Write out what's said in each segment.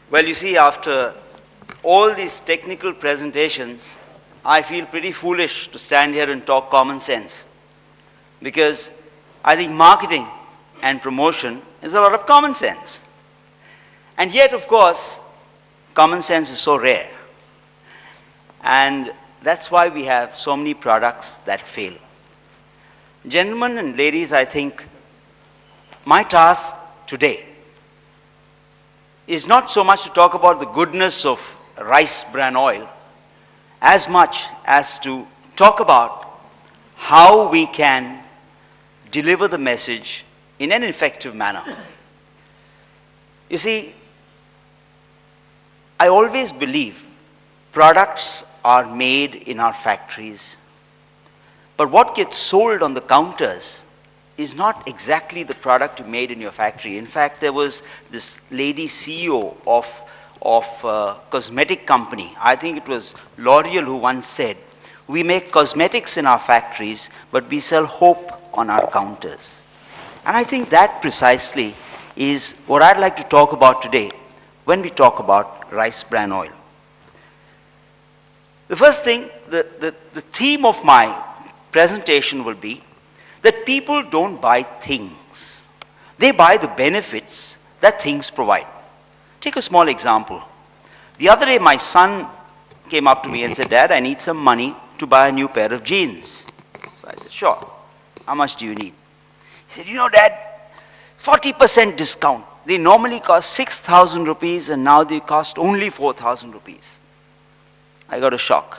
Well, you see, after all these technical presentations, I feel pretty foolish to stand here and talk common sense. Because I think marketing and promotion is a lot of common sense. And yet, of course, common sense is so rare. And that's why we have so many products that fail. Gentlemen and ladies, I think my task today is not so much to talk about the goodness of rice bran oil, as much as to talk about how we can deliver the message in an effective manner. You see, I always believe products are made in our factories, but what gets sold on the counters is not exactly the product you made in your factory. In fact, there was this lady CEO of a cosmetic company, I think it was L'Oreal, who once said, "We make cosmetics in our factories, but we sell hope on our counters." And I think that precisely is what I'd like to talk about today when we talk about rice bran oil. The first thing, the theme of my presentation will be that people don't buy things. They buy the benefits that things provide. Take a small example. The other day, my son came up to me and said, "Dad, I need some money to buy a new pair of jeans." So I said, "Sure. How much do you need?" He said, "You know, Dad, 40% discount. They normally cost 6,000 rupees and now they cost only 4,000 rupees. I got a shock.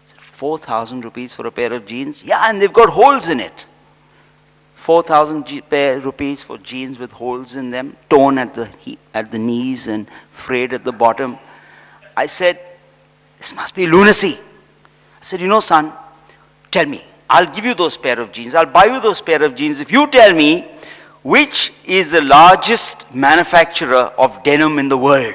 I said, 4,000 rupees for a pair of jeans? Yeah, and they've got holes in it. 4,000 rupees for jeans with holes in them, torn at the knees and frayed at the bottom. I said, "This must be lunacy." I said, "You know, son, tell me, I'll give you those pair of jeans. I'll buy you those pair of jeans if you tell me which is the largest manufacturer of denim in the world."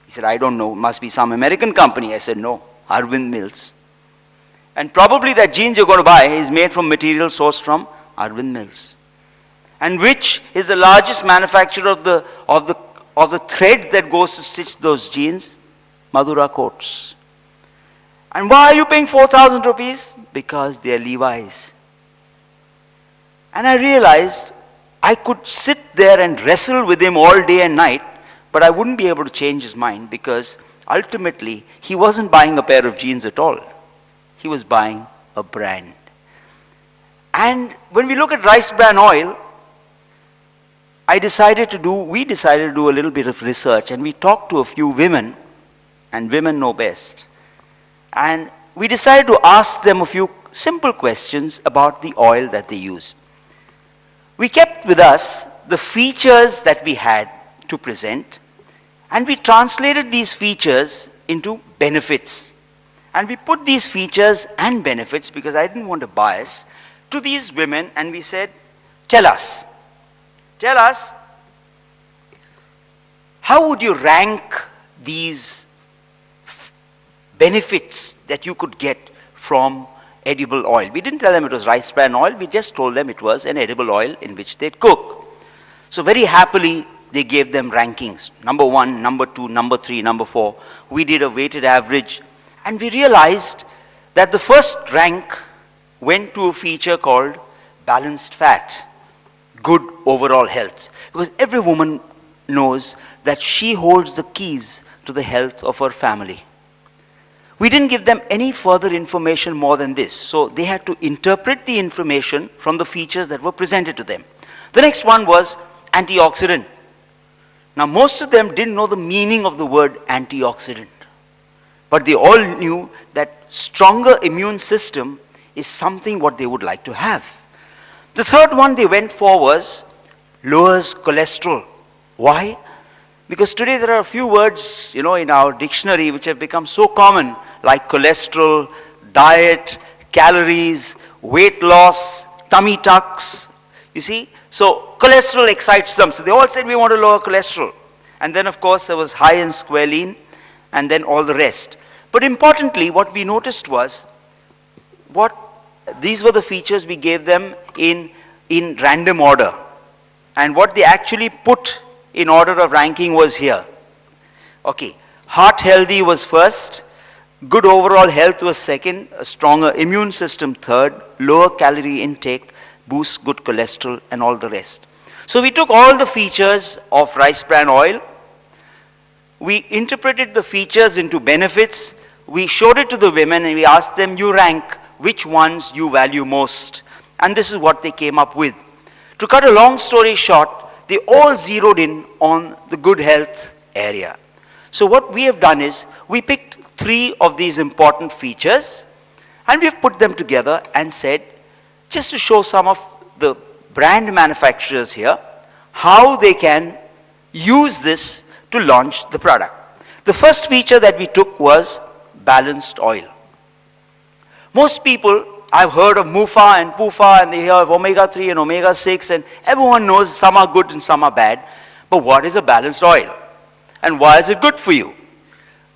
He said, "I don't know. It must be some American company." I said, "No, Arvind Mills. And probably that jeans you're going to buy is made from material sourced from Arvind Mills. And which is the largest manufacturer of the thread that goes to stitch those jeans? Madura Coats. And why are you paying 4,000 rupees? Because they are Levi's." And I realized I could sit there and wrestle with him all day and night, but I wouldn't be able to change his mind, because ultimately he wasn't buying a pair of jeans at all. He was buying a brand. And when we look at rice bran oil, we decided to do a little bit of research, and we talked to a few women, and women know best. And we decided to ask them a few simple questions about the oil that they used. We kept with us the features that we had to present, and we translated these features into benefits. And we put these features and benefits, because I didn't want to bias, to these women, and we said, tell us, how would you rank these benefits that you could get from edible oil? We didn't tell them it was rice bran oil, we just told them it was an edible oil in which they'd cook. So very happily, they gave them rankings, number 1, number 2, number 3, number 4. We did a weighted average, and we realized that the first rank went to a feature called balanced fat, good overall health. Because every woman knows that she holds the keys to the health of her family. We didn't give them any further information more than this, so they had to interpret the information from the features that were presented to them. The next one was antioxidant. Now, most of them didn't know the meaning of the word antioxidant, but they all knew that stronger immune system is something what they would like to have. The third one they went for was lowers cholesterol. Why? Because today there are a few words, in our dictionary which have become so common, like cholesterol, diet, calories, weight loss, tummy tucks. You see? So cholesterol excites them. So they all said, we want to lower cholesterol. And then, of course, there was high in squalene, and then all the rest. But importantly, what we noticed was, these were the features we gave them in random order. And what they actually put in order of ranking was here. Okay, heart healthy was first, good overall health was second, a stronger immune system third, lower calorie intake, boosts good cholesterol and all the rest. So we took all the features of rice bran oil, we interpreted the features into benefits, we showed it to the women and we asked them, you rank which ones you value most. And this is what they came up with. To cut a long story short, they all zeroed in on the good health area. So what we have done is, we picked 3 of these important features and we've put them together and said, just to show some of the brand manufacturers here, how they can use this to launch the product. The first feature that we took was balanced oil. Most people, I've heard of MUFA and PUFA and they hear of omega-3 and omega-6 and everyone knows some are good and some are bad. But what is a balanced oil? And why is it good for you?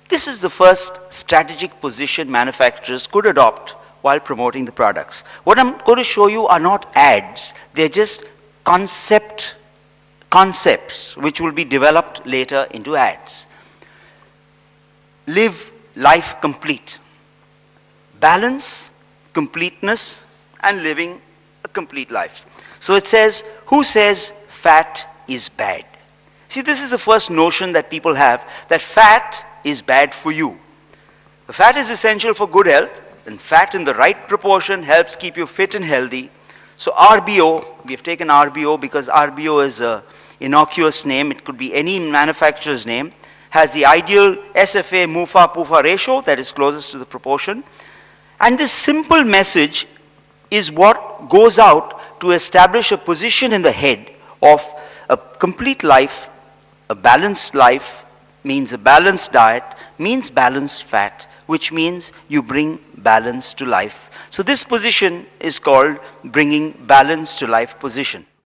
This is the first strategic position manufacturers could adopt while promoting the products. What I'm going to show you are not ads, they're just concepts which will be developed later into ads. Live life complete. Balance, completeness, and living a complete life. So it says, who says fat is bad? See, this is the first notion that people have, that fat is bad for you. The fat is essential for good health, and fat in the right proportion helps keep you fit and healthy. So RBO, we have taken RBO because RBO is an innocuous name, it could be any manufacturer's name, has the ideal SFA MUFA PUFA ratio that is closest to the proportion. And this simple message is what goes out to establish a position in the head of a complete life. A balanced life means a balanced diet, means balanced fat, which means you bring balance to life. So this position is called bringing balance to life position.